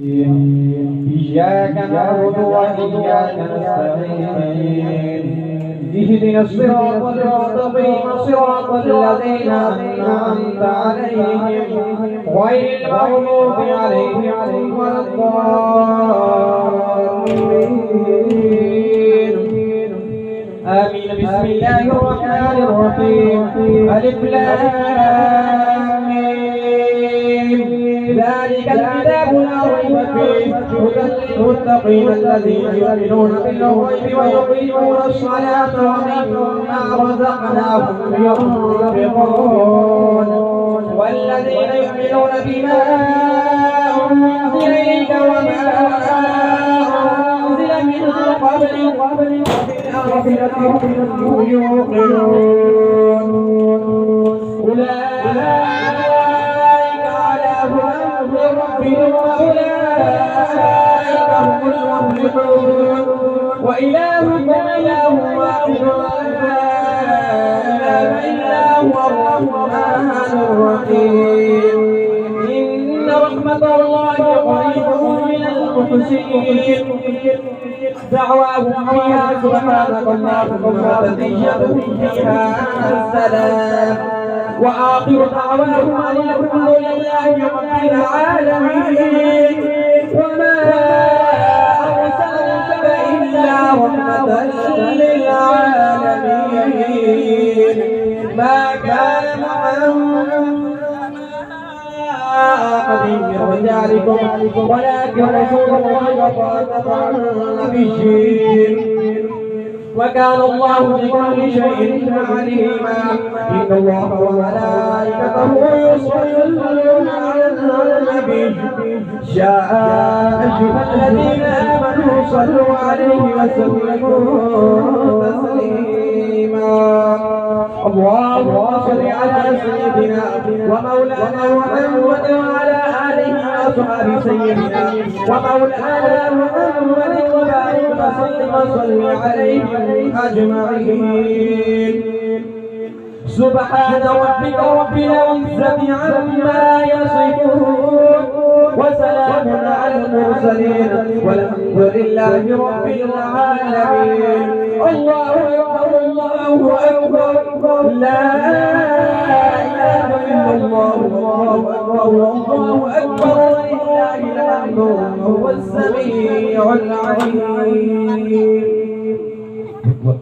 إياك نعبد وإياك نستعين اهدنا الصراط المستقيم صراط الذين أنعمت عليهم غير المغضوب عليهم ولا الضالين آمين. بسم الله الرحمن الرحيم. ألف لام ميم. ذلك الكتاب لا ريب فيه هدى للمتقين الذين يؤمنون بالغيب ويقيمون الصلاة ومما رزقناهم ينفقون والذين يؤمنون بما أنزل إليك وما أنزل من قبلك وبالآخرة هم يوقنون أولئك على هدى من ربهم وأولئك هم المفلحون وإلهكم إله واحد لا إله إلا هو الرحمن الرحيم إن رحمة الله قريب من المحسنين دعواهم فيها سبحانك اللهم وتحيتهم فيها السلام وآخر دعواهم أن الحمد لله رب العالمين وما أرسلناك إلا رحمة للعالمين ما كان أحد من رجالكم ولكن رسول الله وخاتم النبيين وكان الله بكل شيء عليما إن الله وملائكته يصلون على النبي يا أيها الذين آمنوا صلوا عليه وسلموا تسليما اللهم صل على سيدنا ومولانا محمد وعلى آله وصحبه سيدنا ومولانا محمد وبارك وصل عليهم أجمعين سبحان ربك رب العزة عما يصفون وسلام على المرسلين والحمد لله رب العالمين الله أكبر الله أكبر لا إله إلا الله الله أكبر الله أكبر ولله الحمد وهو السميع العليم.